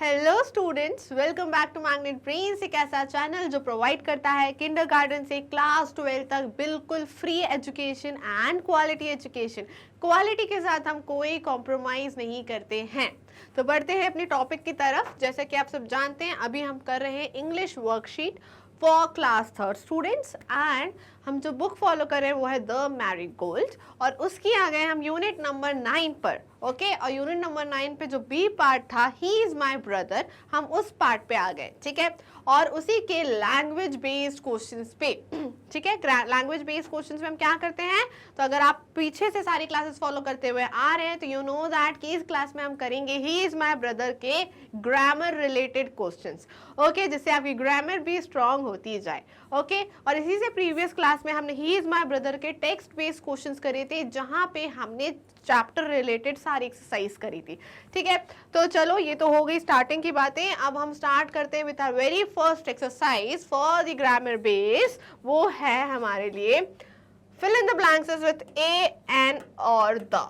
Hello students, welcome back to Magnet Brains, एक ऐसा channel जो प्रोवाइड करता है किंडरगार्टन से क्लास 12 तक बिल्कुल free education and quality education. Quality के साथ हम कोई कॉम्प्रोमाइज नहीं करते हैं। तो बढ़ते हैं अपनी टॉपिक की तरफ। जैसे कि आप सब जानते हैं, अभी हम कर रहे हैं English worksheet for class 3 students and हम जो बुक फॉलो कर रहे हैं वो है द मैरीगोल्ड, और उसकी आ गए हम यूनिट नंबर 9 पर। ओके, और यूनिट नंबर 9 पे जो बी पार्ट था, ही इज माई ब्रदर, हम उस पार्ट पे आ गए। ठीक है, और उसी के लैंग्वेज बेस्ड क्वेश्चंस पे, ठीक है, लैंग्वेज बेस्ड क्वेश्चंस में हम क्या करते हैं, तो अगर आप पीछे से सारी क्लासेस फॉलो करते हुए आ रहे हैं तो यू नो दैट कि इस क्लास में हम करेंगे ही इज माई ब्रदर के ग्रामर रिलेटेड क्वेश्चंस। ओके, जिससे आपकी ग्रामर भी स्ट्रांग होती जाए। ओके, और इसी से प्रीवियस क्लास में हमने ही इज माई ब्रदर के टेक्स्ट बेस्ड क्वेश्चंस करे थे, जहां पे हमने चैप्टर रिलेटेड सारी एक्सरसाइज करी थी। ठीक है, तो चलो ये तो हो गई स्टार्टिंग की बातें। अब हम स्टार्ट करते हैं with our very first exercise for the grammar base. वो है हमारे लिए fill in the blanks with a, an or the.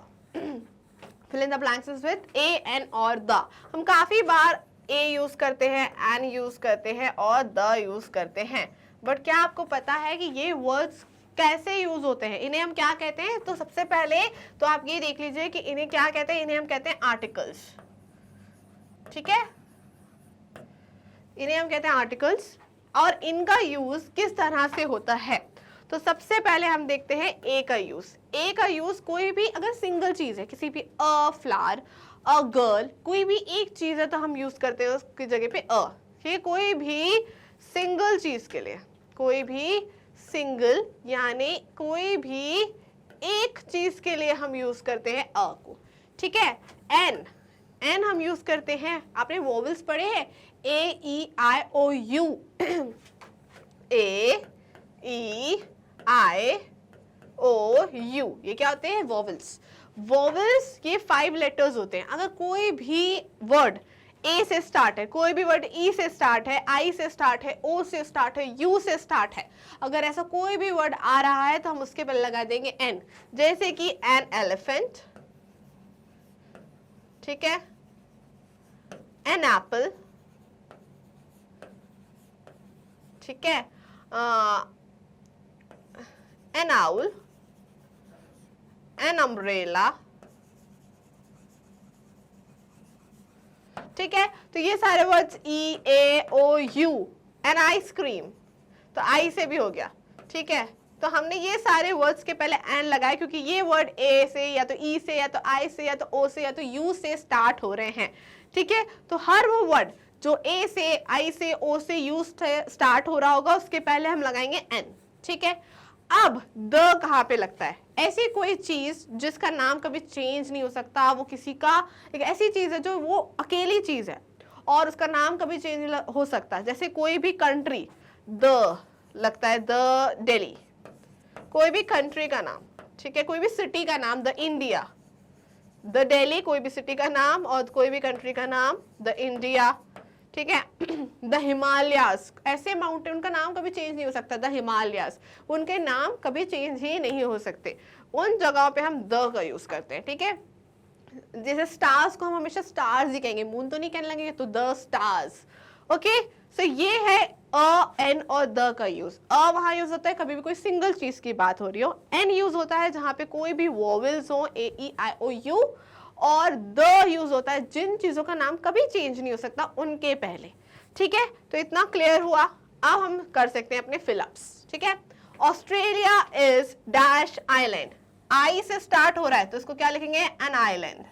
fill in the blanks with a, an or the. हम काफी बार a यूज करते हैं, an यूज करते हैं और the यूज करते हैं, बट क्या आपको पता है कि ये वर्ड्स कैसे यूज होते हैं, इन्हें हम क्या कहते हैं? तो सबसे पहले तो आप ये देख लीजिए कि इन्हें क्या कहते हैं। इन्हें हम कहते हैं आर्टिकल्स। ठीक है, इन्हें हम कहते हैं आर्टिकल्स, और इनका यूज किस तरह से होता है। तो सबसे पहले हम देखते हैं ए का यूज। ए का यूज कोई भी अगर सिंगल चीज है, किसी भी अ फ्लावर, अ गर्ल, कोई भी एक चीज है तो हम यूज करते हैं उसकी जगह पे अ। ये कोई भी सिंगल चीज के लिए, कोई भी सिंगल यानी कोई भी एक चीज के लिए हम यूज करते हैं अ को। ठीक है, एन, एन हम यूज करते हैं, आपने वोवेल्स पढ़े हैं, ए ई आई ओ you, A E I O you, ये क्या होते हैं? वोवेल्स। वोवेल्स ये 5 लेटर्स होते हैं। अगर कोई भी वर्ड ए से स्टार्ट है, कोई भी वर्ड ई से स्टार्ट है, आई से स्टार्ट है, ओ से स्टार्ट है, यू से स्टार्ट है, अगर ऐसा कोई भी वर्ड आ रहा है तो हम उसके पहले लगा देंगे एन। जैसे कि एन एलिफेंट, ठीक है, एन एप्पल, ठीक है, an owl, an umbrella। ठीक है, तो ये सारे words E A O U. An ice cream, तो आई से भी हो गया। ठीक है, तो हमने ये सारे वर्ड्स के पहले एन लगाए क्योंकि ये वर्ड ए से या तो ई से या तो आई से या तो ओ से या तो यू से स्टार्ट हो रहे हैं। ठीक है, तो हर वो वर्ड जो ए से, आई से, ओ से, यू से स्टार्ट हो रहा होगा उसके पहले हम लगाएंगे एन। ठीक है, अब द कहाँ पे लगता है? ऐसी कोई चीज जिसका नाम कभी चेंज नहीं हो सकता, वो किसी का एक ऐसी चीज है जो वो अकेली चीज है और उसका नाम कभी चेंज नहीं हो सकता। जैसे कोई भी कंट्री, द लगता है, द दिल्ली, कोई भी कंट्री का नाम। ठीक है, कोई भी सिटी का नाम, द इंडिया, द दिल्ली, कोई भी सिटी का नाम, और कोई भी कंट्री का नाम, द इंडिया। ठीक है, द हिमालयास, ऐसे माउंटेन का नाम कभी चेंज नहीं हो सकता, द हिमालयास, उनके नाम कभी चेंज ही नहीं हो सकते। उन जगहों पे हम द का यूज करते हैं। ठीक है, जैसे स्टार्स को हम हमेशा स्टार्स ही कहेंगे, मून तो नहीं कहने लगेंगे, तो द स्टार्स। ओके, सो ये है अ, एन और द का यूज। अ वहां यूज होता है कभी भी कोई सिंगल चीज की बात हो रही हो। एन यूज होता है जहां पे कोई भी वोवेल्स हो, ए ई आई ओ यू, और द यूज होता है जिन चीजों का नाम कभी चेंज नहीं हो सकता उनके पहले। ठीक है, तो इतना क्लियर हुआ। अब हम कर सकते हैं अपने फिलअप्स। ठीक है, Australia is dash island, I से स्टार्ट हो रहा है तो इसको क्या लिखेंगे? An island.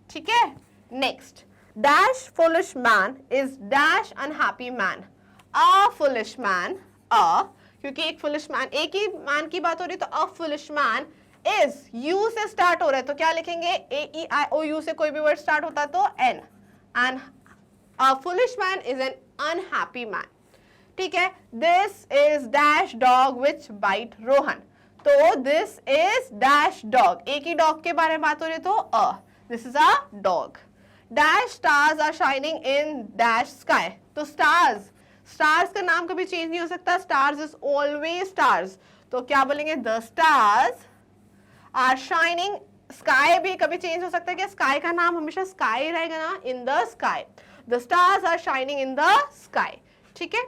ठीक है, next, dash foolish man is dash unhappy man, a foolish man, अ, क्योंकि एक फुलिश मैन, एक ही मैन की बात हो रही है तो अ फुलिश मैन इज, यू से स्टार्ट हो रहा है तो क्या लिखेंगे? ए ई आई ओ यू से कोई भी वर्ड स्टार्ट होता तो an, and a foolish man is an unhappy man. ठीक है, this is dash dog which bite Rohan, तो दिस इज डैश डॉग, एक ही डॉग के बारे में बात हो रही है तो uh, this is a dog. Dash stars are shining in dash sky, तो स्टार्स, स्टार्स का नाम कभी चेंज नहीं हो सकता, स्टार्स इज ऑलवेज स्टार्स, तो क्या बोलेंगे? The stars are shining sky भी कभी चेंज हो सकता है, क्या स्काई का नाम हमेशा स्काई रहेगा ना, in the sky, the stars are shining in the sky, ठीक है।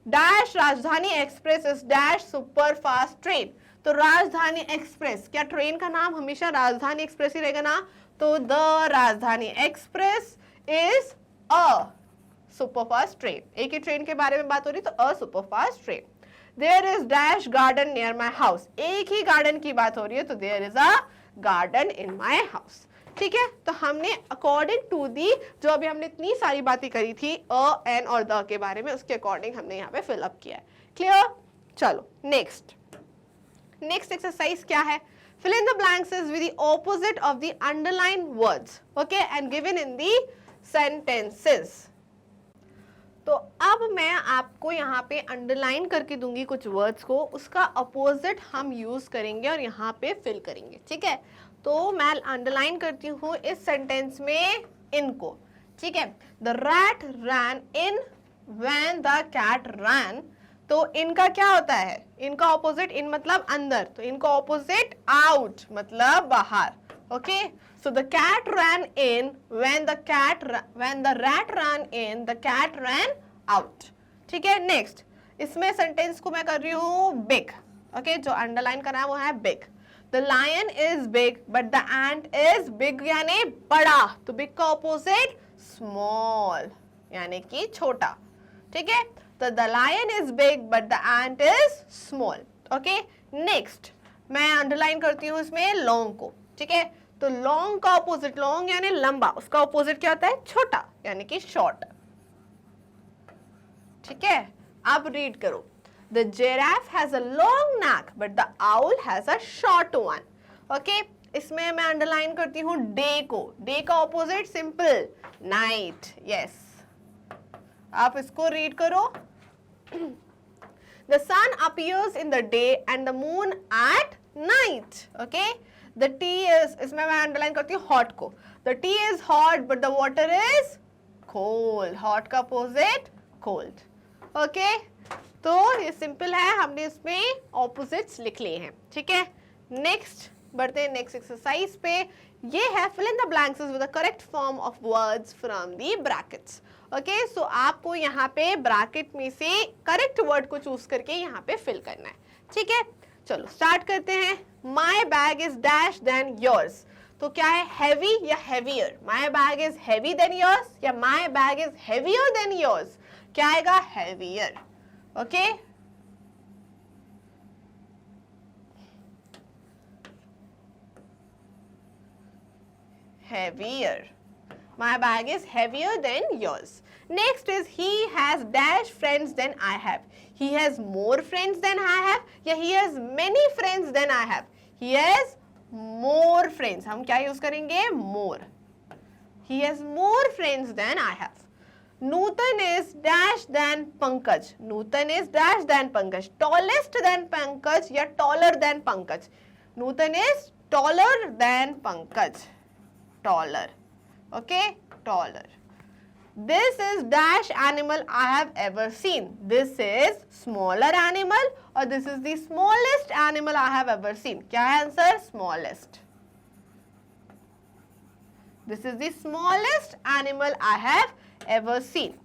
Dash Rajdhani express is dash super fast train, तो राजधानी एक्सप्रेस, क्या ट्रेन का नाम हमेशा राजधानी एक्सप्रेस ही रहेगा ना, तो द राजधानी express is a superfast train, एक ही ट्रेन के बारे में बात हो रही तो a superfast train. There is dash garden near my house, एक ही गार्डन की बात हो रही है तो there is a garden in my house, ठीक है। तो हमने अकॉर्डिंग टू दी, जो अभी हमने इतनी सारी बातें करी थी अ, एन और द के बारे में, उसके अकॉर्डिंग हमने यहाँ पे फिल अप किया है। क्लियर? चलो नेक्स्ट एक्सरसाइज क्या है, fill in the blanks is with the opposite of the underlined words, okay, and given in the sentences। तो अब मैं आपको यहाँ पे अंडरलाइन करके दूंगी कुछ वर्ड्स को, उसका अपोजिट हम यूज करेंगे और यहाँ पे फिल करेंगे, ठीक है। तो मैं अंडरलाइन करती हूँ इस सेंटेंस में इनको, ठीक है। The rat ran in when the cat ran, तो इनका क्या होता है, इनका ऑपोजिट, इन मतलब अंदर, तो इनका ऑपोजिट आउट मतलब बाहर, okay. So the cat ran in when the rat ran in, the cat ran out, ठीक है। नेक्स्ट, इसमें सेंटेंस को मैं कर रही हूँ बिग, ओके, जो अंडरलाइन करना है वो है big. The lion is big but the ant is big, यानी बड़ा, तो बिग का ऑपोजिट स्मॉल यानी कि छोटा, ठीक है। तो the lion is big but the ant is small, okay। next मैं अंडरलाइन करती हूँ इसमें long को, ठीक है। तो long का ऑपोजिट, long यानी लंबा, उसका ऑपोजिट क्या होता है, छोटा यानी कि short, ठीक है। अब रीड करो, the giraffe has a long neck but the owl has a short one, okay। इसमें मैं अंडरलाइन करती हूँ डे को, डे का ऑपोजिट सिंपल नाइट, यस। आप इसको रीड करो, the sun appears in the day and the moon at night, okay। the tea is, इसमें मैं अंडरलाइन करती हूँ hot को, the tea is hot but the water is cold, hot का opposite cold, okay। तो ये simple है, हमने इसमें ऑपोजिट्स लिख लिए हैं, ठीक है। नेक्स्ट बढ़ते हैं नेक्स्ट एक्सरसाइज पे, ये है fill in the blanks with the correct form of words from the brackets, okay. So आपको यहाँ पे ब्रैकेट में से करेक्ट वर्ड को चूज करके यहाँ पे फिल करना है, ठीक है। चलो स्टार्ट करते हैं। My bag is dash than yours, तो क्या है, हैवी या heavier, my bag is heavy than yours या my bag is heavier than yours, क्या आएगा, heavier, okay. heavier, my bag is heavier than yours। next is he has dash friends than I have, he has more friends than I have या he has many friends than I have, he has more friends, हम क्या use करेंगे, more, he has more friends than I have। Nutan is dash than Pankaj, Nutan is dash than Pankaj, tallest than Pankaj या taller than Pankaj, Nutan is taller than Pankaj, taller, okay, taller। this is dash animal I have ever seen, this is smaller animal और this is the smallest animal I have ever seen, क्या है answer, smallest, this is the smallest animal I have ever seen।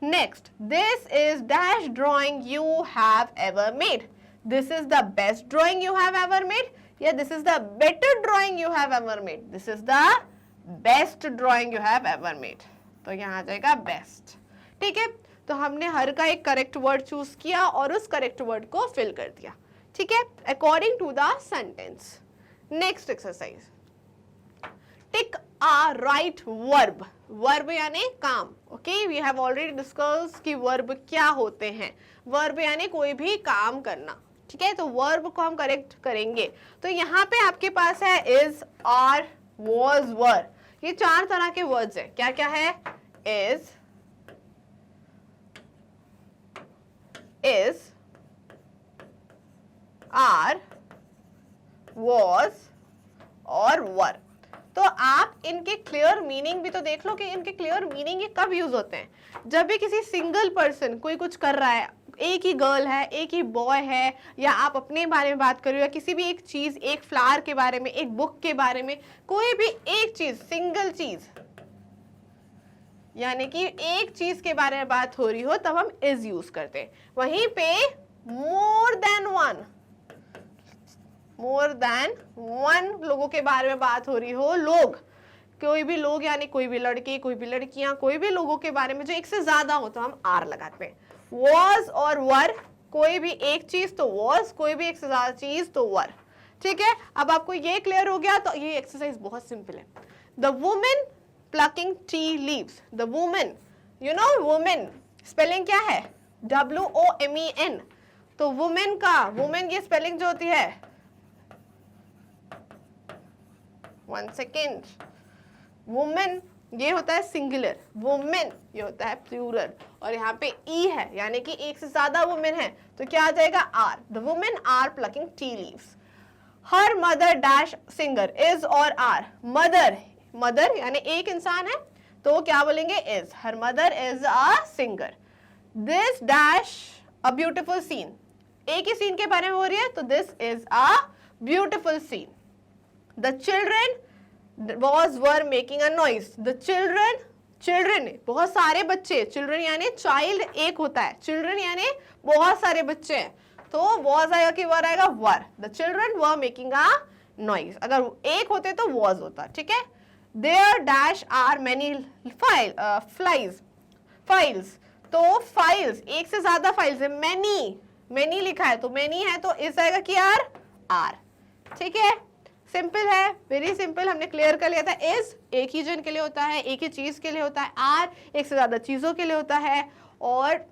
next, this is dash drawing you have ever made, this is the best drawing you have ever made या this is the better drawing you have ever made, this is the best drawing you have ever made, तो यहाँ आ जाएगा best, ठीक है। तो हमने हर का एक करेक्ट वर्ड चूज किया और उस करेक्ट वर्ड को फिल कर दिया, ठीक है, according to the sentence. Next exercise, tick a right verb, verb यानी काम, okay. We have already discuss कि वर्ब क्या होते हैं, वर्ब यानी कोई भी काम करना, ठीक है। तो वर्ब को हम करेक्ट करेंगे, तो यहाँ पे आपके पास है इज, आर, was, were, ये चार तरह के वर्ड्स हैं, क्या क्या है, is, are, was और were। तो आप इनके क्लियर मीनिंग भी तो देख लो कि इनके क्लियर मीनिंग ये कब यूज होते हैं, जब भी किसी सिंगल पर्सन कोई कुछ कर रहा है, एक ही गर्ल है, एक ही बॉय है, या आप अपने बारे में बात कर रहे हो, या किसी भी एक चीज, एक फ्लावर के बारे में, एक बुक के बारे में, कोई भी एक चीज, सिंगल चीज, यानी कि एक चीज के बारे में बात हो रही हो तब हम इज यूज करते हैं। वहीं पे मोर देन वन लोगों के बारे में बात हो रही हो, लोग, कोई भी लोग यानी कोई भी लड़के, कोई भी लड़कियां, कोई भी लोगों के बारे में जो एक से ज्यादा हो तो हम आर लगाते हैं। वॉज और वर, कोई भी एक चीज तो वॉज, कोई भी एक से ज्यादा चीज तो वर। ठीक है, अब आपको ये क्लियर हो गया तो ये एक्सरसाइज बहुत सिंपल है। The women plucking tea leaves, the women, you know women spelling क्या है? WOMEN। तो वुमेन का, वुमेन की स्पेलिंग जो होती है, 1 सेकेंड, वुमेन ये होता है सिंगुलर, वुमेन ये होता है प्लूरल, और यहाँ पे ई है यानी कि एक से ज्यादा वुमेन है तो क्या आ जाएगा? Are. The women are plucking tea leaves. Her mother dash singer, is और आर। मदर, मदर यानी एक इंसान है तो क्या बोलेंगे? Is. Her mother is a singer. This dash a beautiful scene, एक ही सीन के बारे में हो रही है तो this is a beautiful scene. The children was were making a noise, the children बहुत सारे बच्चे, children यानी child एक होता है, children यानी बहुत सारे बच्चे हैं, तो was आएगा कि were आएगा? were। the children were making a noise, अगर एक होते तो was होता। ठीक है, there dash are many files, तो files एक से ज्यादा files है, many लिखा है तो many है तो इस आएगा कि आर। ठीक है, सिंपल है, वेरी सिंपल, हमने क्लियर कर लिया था। इज एक ही जन के लिए होता है, एक ही चीज के लिए होता है। आर एक से ज्यादा चीजों के लिए होता है, और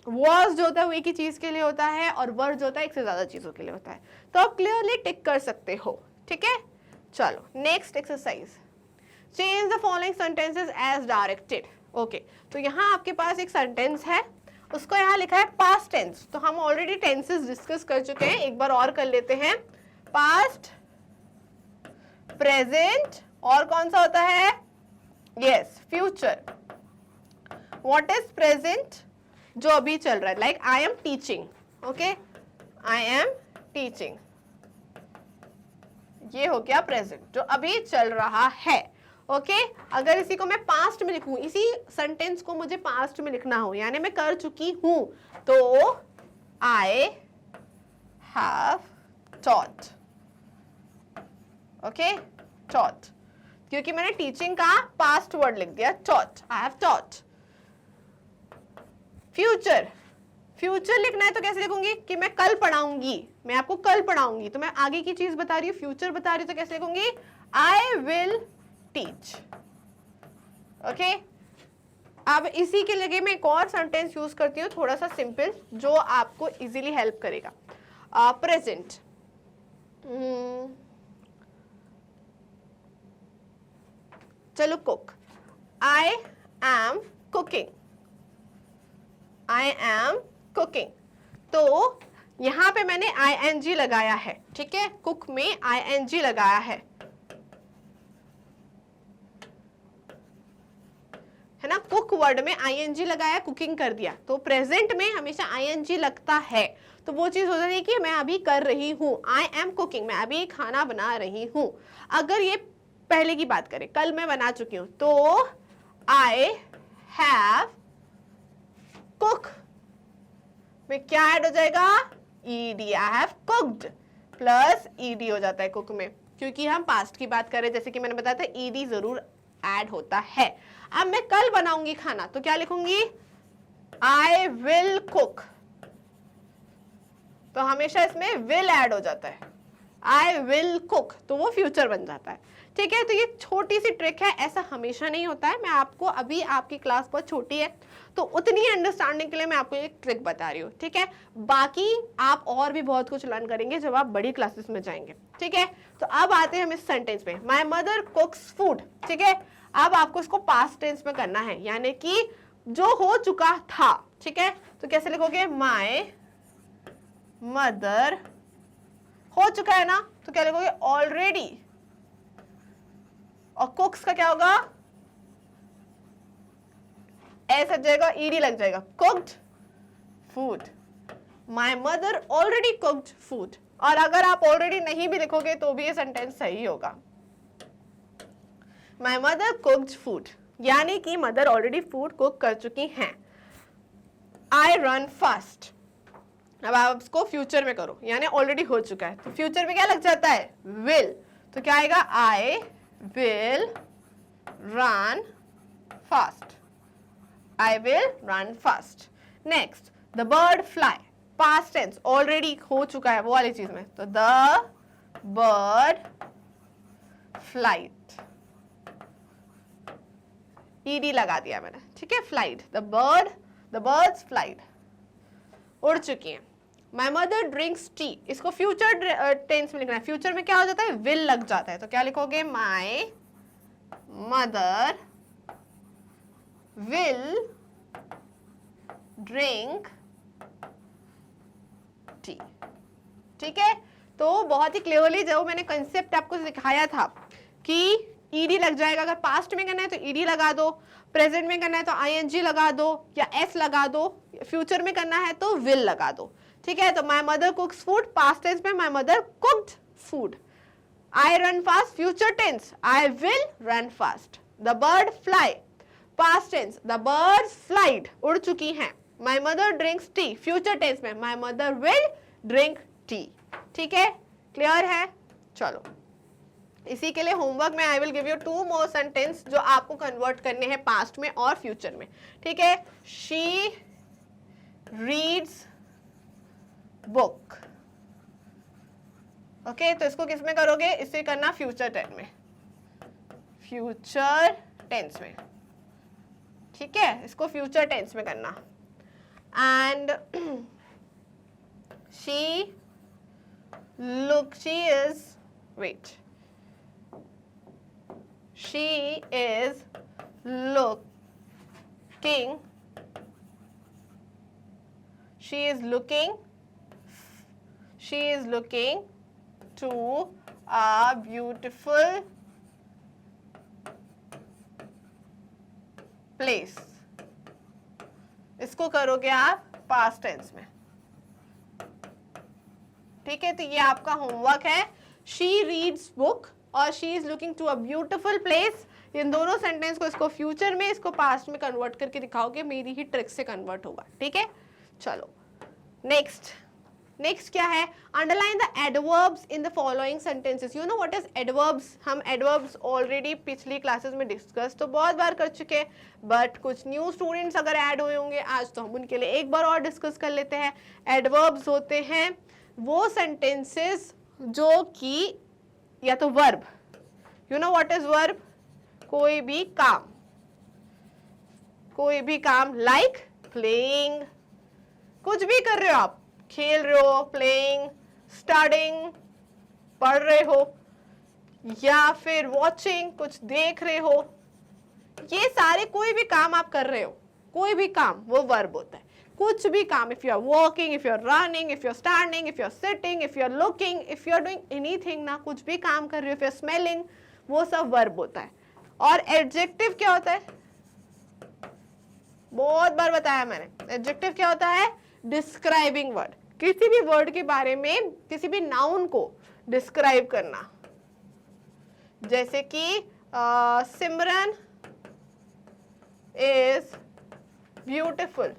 वॉज जो होता है वो एक ही चीज के लिए होता है, और वर जो होता है एक से ज्यादा चीजों के लिए होता है। तो आप क्लियरली टिक कर सकते हो। ठीक है, चलो next exercise, change the following sentences as directed. Okay, तो यहाँ आपके पास एक सेंटेंस है, उसको यहाँ लिखा है पास्ट टेंस, तो हम ऑलरेडी टेंसेस डिस्कस कर चुके हैं, एक बार और कर लेते हैं। पास्ट, प्रेजेंट, और कौन सा होता है? Yes, future. What is present? जो अभी चल रहा है, like I am teaching. Okay, I am teaching, ये हो गया प्रेजेंट, जो अभी चल रहा है। ओके, अगर इसी को मैं पास्ट में लिखूं, इसी सेंटेंस को मुझे पास्ट में लिखना हो, यानी मैं कर चुकी हूं, तो I have taught. Okay, taught, क्योंकि मैंने टीचिंग का पास्ट वर्ड लिख दिया, taught, I have taught. Future, future लिखना है तो कैसे लिखूंगी? कि मैं कल पढ़ाऊंगी, मैं आपको कल पढ़ाऊंगी, तो मैं आगे की चीज बता रही हूँ, फ्यूचर बता रही हूँ, तो कैसे लिखूंगी? I will teach. ओके, अब इसी के लिए मैं एक और सेंटेंस यूज करती हूँ, थोड़ा सा सिंपल, जो आपको इजीली हेल्प करेगा। प्रेजेंट, चलो cook, I am cooking, I am cooking, तो यहां पे मैंने ING लगाया है। ठीक है, कुक में ING लगाया है ना, कुक वर्ड में ING लगाया, कुकिंग कर दिया, तो प्रेजेंट में हमेशा ING लगता है, तो वो चीज हो जाती है कि मैं अभी कर रही हूं, आई एम कुकिंग, मैं अभी खाना बना रही हूं। अगर ये पहले की बात करें, कल मैं बना चुकी हूं, तो आई हैव कुक में क्या ऐड हो जाएगा? ed, I have cooked plus ed हो जाता है कुक में, क्योंकि हम पास्ट की बात कर रहे हैं, जैसे कि मैंने बताया था ed जरूर ऐड होता है। अब मैं कल बनाऊंगी खाना, तो क्या लिखूंगी? आई विल कुक, तो हमेशा इसमें विल ऐड हो जाता है, आई विल कुक, तो वो फ्यूचर बन जाता है। ठीक है, तो ये छोटी सी ट्रिक है, ऐसा हमेशा नहीं होता है, मैं आपको अभी, आपकी क्लास बहुत छोटी है तो उतनी अंडरस्टैंडिंग के लिए मैं आपको एक ट्रिक बता रही हूँ। ठीक है, बाकी आप और भी बहुत कुछ लर्न करेंगे जब आप बड़ी क्लासेस में जाएंगे। ठीक है, तो अब आते हैं हम इस सेंटेंस पे, माई मदर कुक्स फूड। ठीक है, अब आपको इसको पास्ट टेंस में करना है, यानी कि जो हो चुका था। ठीक है, तो कैसे लिखोगे? माई मदर, हो चुका है ना, तो क्या लिखोगे? ऑलरेडी, और कुक्स का क्या होगा? एस हट जाएगा, ed लग जाएगा, cooked food. My mother already cooked food, और अगर आप ऑलरेडी नहीं भी लिखोगे तो भी ये सेंटेंस सही होगा। माई मदर कुक्ड फूड, यानी कि मदर ऑलरेडी फूड कुक कर चुकी हैं। आई रन फास्ट, अब आप इसको फ्यूचर में करो, यानी ऑलरेडी हो चुका है, तो फ्यूचर में क्या लग जाता है, विल, तो क्या आएगा, I will run fast, I will run fast. Next, the bird fly, past tense, already हो चुका है वो वाली चीज में, तो द बर्ड फ्लाइट, ईडी लगा दिया मैंने, ठीक है, फ्लाइट, द बर्ड्स फ्लाइट, उड़ चुकी हैं। माई मदर ड्रिंक्स टी, इसको फ्यूचर टेंस में लिखना है, फ्यूचर में क्या हो जाता है, विल लग जाता है, तो क्या लिखोगे, माई मदर विल ड्रिंक टी, ठीक है। तो बहुत ही क्लियरली जो मैंने कंसेप्ट आपको सिखाया था कि ईडी लग जाएगा, अगर पास्ट में करना है तो ईडी लगा दो, प्रेजेंट में करना है तो आईएनजी लगा दो या एस लगा दो, फ्यूचर में करना है तो विल लगा दो, ठीक है। तो my mother cooks food, past tense में my mother cooked food. I run fast, future tense, I will run fast. The bird fly, past tense, the birds flied, उड़ चुकी हैं। My mother drinks tea, future tense में my mother will drink tea, ठीक है, clear है। चलो, इसी के लिए होमवर्क में I will give you 2 more sentence जो आपको कन्वर्ट करने हैं पास्ट में और फ्यूचर में, ठीक है। शी रीड्स बुक, ओके, तो इसको किस में करोगे, इसे करना फ्यूचर टेंस में, फ्यूचर टेंस में, ठीक है, इसको फ्यूचर टेंस में करना। And she is wet, she is looking to a beautiful place, इसको करोगे आप पास्ट टेंस में, ठीक है। तो ये आपका होमवर्क है, she reads book और she is looking to a beautiful place, इन दोनों सेंटेंस को इसको फ्यूचर में, इसको पास्ट में कन्वर्ट करके दिखाओगे, मेरी ही ट्रिक से कन्वर्ट होगा, ठीक है। चलो नेक्स्ट क्या है, underline the adverbs in the following sentences. You know what is adverbs, हम एडवर्ब्स ऑलरेडी पिछली क्लासेस में डिस्कस तो बहुत बार कर चुके, बट कुछ न्यू स्टूडेंट्स अगर ऐड हुए होंगे आज, तो हम उनके लिए एक बार और डिस्कस कर लेते हैं। एडवर्ब्स होते हैं वो सेंटेंसेस जो कि या तो verb, you know what is verb, कोई भी काम, लाइक प्लेइंग, कुछ भी कर रहे हो आप, खेल रहे हो, प्लेइंग, स्टडिंग, पढ़ रहे हो, या फिर वॉचिंग, कुछ देख रहे हो, ये सारे कोई भी काम आप कर रहे हो, कोई भी काम वो वर्ब होता है। कुछ भी काम, if you are walking, if you are running, if you are standing, if you are sitting, if you are looking, if you are doing anything, ना कुछ भी काम कर रहे हो, इफ यू आर स्मेलिंग, वो सब वर्ब होता है। और एडजेक्टिव क्या होता है, बहुत बार बताया मैंने, एडजेक्टिव क्या होता है, डिस्क्राइबिंग वर्ड, किसी भी वर्ड के बारे में, किसी भी नाउन को डिस्क्राइब करना, जैसे कि Simran is beautiful,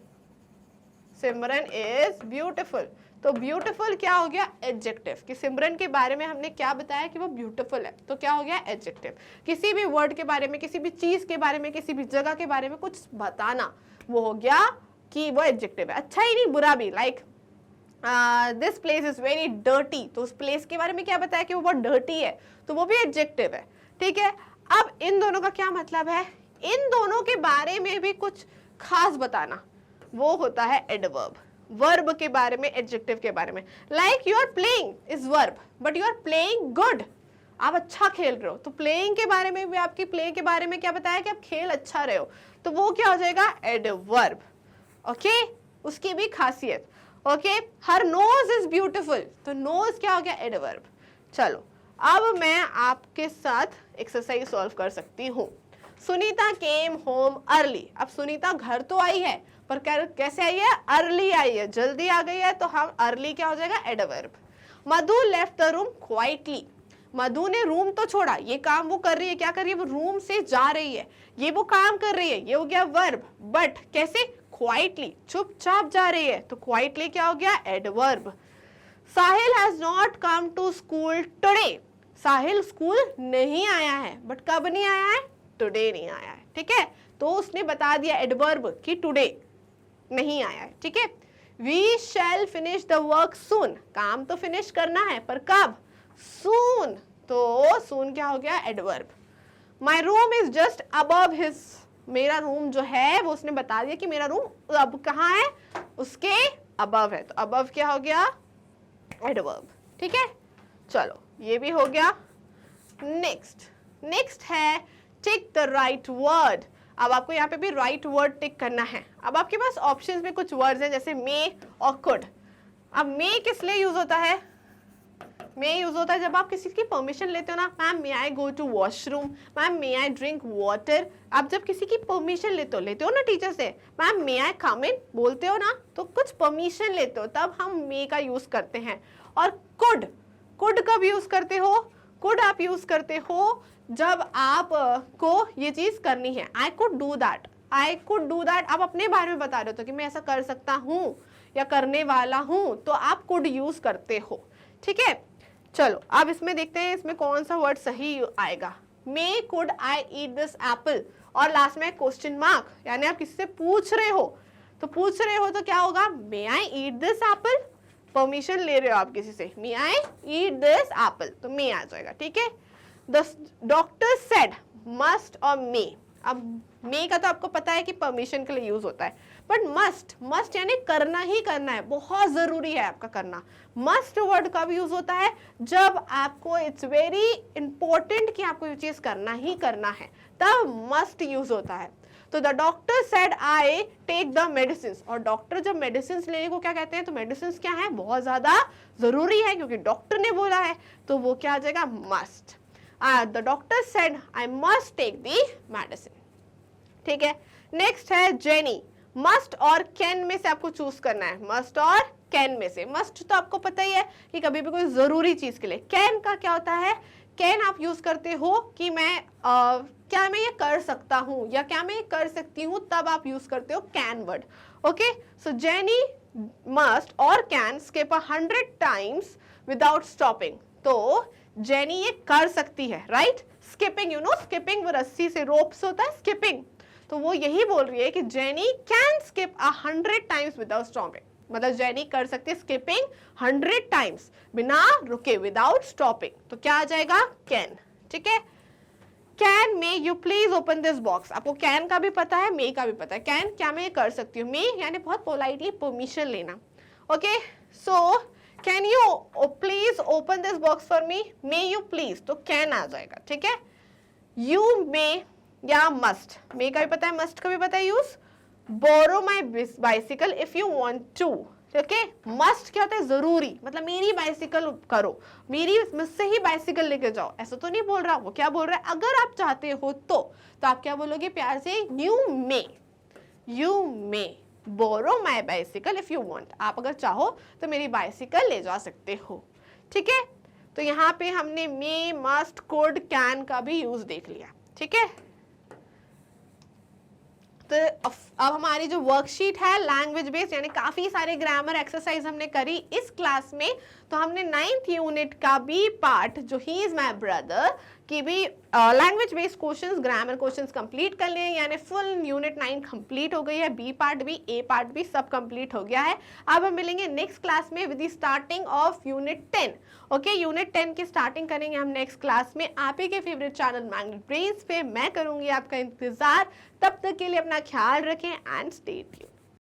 Simran is beautiful, तो ब्यूटिफुल क्या हो गया, एडजेक्टिव, कि सिमरन के बारे में हमने क्या बताया कि वो ब्यूटिफुल है, तो क्या हो गया, एडजेक्टिव। किसी भी वर्ड के बारे में, किसी भी चीज के बारे में, किसी भी जगह के बारे में कुछ बताना, वो हो गया कि वो एडजेक्टिव है, अच्छा ही नहीं बुरा भी, like this place is very dirty, तो उस प्लेस के बारे में क्या बताया कि वो बहुत डर्टी है, तो वो भी एडजेक्टिव है, ठीक है। अब इन दोनों का क्या मतलब है, इन दोनों के बारे में भी कुछ खास बताना, वो होता है एडवर्ब। वर्ब के बारे में, एडजेक्टिव के बारे में, like you are playing is verb, but you are playing good, आप अच्छा खेल रहे हो, तो प्लेइंग के बारे में भी, आपकी प्ले के बारे में क्या बताया कि आप खेल अच्छा रहे हो, तो वो क्या हो जाएगा, एडवर्ब, ओके, उसकी भी खासियत, okay. Her nose is beautiful, तो नोज क्या हो गया, एडवर्ब। चलो अब मैं आपके साथ एक्सरसाइज सॉल्व कर सकती हूँ, सुनीता केम होम अर्ली। अब सुनीता घर तो आई है पर कैसे आई है, अर्ली आई है, जल्दी आ गई है, तो हम अर्ली क्या हो जाएगा, adverb. Madhu left the room quietly. Madhu ने रूम तो छोड़ा, ये काम वो कर रही है, क्या कर रही है, वो रूम से जा रही है, ये वो काम कर रही है, ये हो गया वर्ब। बट कैसे, क्वाइटली, चुपचाप जा रही है, तो क्वाइटली क्या हो गया, adverb. Sahil has not come to school today. Sahil school नहीं आया है, बट कब नहीं आया है, टुडे नहीं आया है, ठीक है, तो उसने बता दिया एडवर्ब कि टुडे नहीं आया है, ठीक है। We shall finish the work soon, काम तो फिनिश करना है पर कब, सून, तो सून क्या हो गया, adverb. My room is just above his, मेरा रूम जो है वो उसने बता दिया कि मेरा रूम अब कहाँ है, उसके अबव है, तो अबव क्या हो गया, एडवर्ब, ठीक है। चलो ये भी हो गया। नेक्स्ट है टिक द राइट वर्ड। अब आपको यहाँ पे भी राइट वर्ड टिक करना है। अब आपके पास ऑप्शंस में कुछ वर्ड्स हैं जैसे मे और कुड। अब मे किस लिए यूज होता है, मे यूज होता है जब आप किसी की परमिशन लेते हो ना, ma'am may I go to washroom, ma'am may I drink water. आप जब किसी की परमिशन लेते हो ना टीचर से, मैम मे आई कम इन बोलते हो ना, तो कुछ परमिशन लेते हो तब हम मे का यूज करते हैं। और कुड कब यूज करते हो, कुड आप यूज करते हो जब आप को ये चीज करनी है, I could do that, I could do that, आप अपने बारे में बता रहे हो तो कि मैं ऐसा कर सकता हूँ या करने वाला हूँ, तो आप कुड यूज करते हो, ठीक है। चलो अब इसमें देखते हैं इसमें कौन सा वर्ड सही आएगा। May could I eat this apple, और लास्ट में क्वेश्चन मार्क, यानी आप किसी से पूछ रहे हो, तो क्या होगा, मे आई ईट दिस एप्पल, परमिशन ले रहे हो आप किसी से, मे आई ईट दिस एप्पल, तो मे आ जाएगा, ठीक है। द डॉक्टर सेड मस्ट और मे। अब मे का तो आपको पता है कि परमिशन के लिए यूज होता है, बट मस्ट यानी करना ही करना है, बहुत जरूरी है आपका करना। मस्ट वर्ड कब यूज होता है, जब आपको इट्स वेरी इंपॉर्टेंट कि आपको ये चीज करना ही करना है, तब मस्ट यूज होता है। तो the doctor said I take the medicine, और डॉक्टर जब मेडिसिन लेने को क्या कहते हैं, तो मेडिसिन क्या है, बहुत ज्यादा जरूरी है क्योंकि डॉक्टर ने बोला है, तो वो क्या आ जाएगा, must. The doctor said I must take the medicine, ठीक है। नेक्स्ट है जेनी। मस्ट और कैन में से आपको चूज करना है, मस्ट और कैन में से। मस्ट तो आपको पता ही है कि कभी भी कोई जरूरी चीज के लिए। कैन का क्या होता है, कैन आप यूज करते हो कि मैं क्या मैं ये कर सकता हूं या क्या मैं ये कर सकती हूं, तब आप यूज करते हो can word, okay. So Jenny must और can skip 100 times without stopping, तो जेनी ये कर सकती है, right. Skipping, you know skipping, वो रस्सी से रोप से होता है स्किपिंग, तो वो यही बोल रही है कि jenny can skip 100 times without stopping, मतलब जेनी कर सकती है स्किपिंग 100 टाइम्स बिना रुके, विदाउट स्टॉपिंग, तो क्या आ जाएगा, कैन, ठीक है। Can may you please open this box, आपको कैन का भी पता है, मे का भी पता है। कैन क्या मैं ये कर सकती हूँ, मे यानी बहुत पोलाइटली परमिशन लेना, okay. So can you please open this box for me, may you please, तो कैन आ जाएगा, ठीक है। यू मे या मस्ट, मे का भी पता है, मस्ट का भी पता है use. Borrow my bicycle if you want to, okay. Must क्या होता है, जरूरी, मतलब मेरी बाइसिकल करो, मेरी मुझसे ही बाइसिकल लेके जाओ, ऐसा तो नहीं बोल रहा। वो क्या बोल रहा है, अगर आप चाहते हो तो आप क्या बोलोगे प्यार से, you may borrow my bicycle if you want, आप अगर चाहो तो मेरी बाइसिकल ले जा सकते हो, ठीक है। तो यहाँ पे हमने मे, मस्ट, कुड, कैन का भी यूज देख लिया, ठीक है। तो अब हमारी जो वर्कशीट है लैंग्वेज बेस्ड, यानी काफी सारे ग्रामर एक्सरसाइज हमने करी इस क्लास में, तो हमने 9th यूनिट का बी पार्ट जो ही इज माय ब्रदर की भी language based questions, grammar questions complete कर लिए, यानी फुल यूनिट 9 कंप्लीट हो गई है। बी पार्ट भी, ए पार्ट भी सब कंप्लीट हो गया है। अब हम मिलेंगे नेक्स्ट क्लास में with the starting of unit 10, okay. Unit 10 की स्टार्टिंग करेंगे हम नेक्स्ट क्लास में, आप ही के फेवरेट चैनल मैग्नेट ब्रेन्स पे। मैं करूंगी आपका इंतजार, तब तक के लिए अपना ख्याल रखें एंड स्टे ट्यून्ड।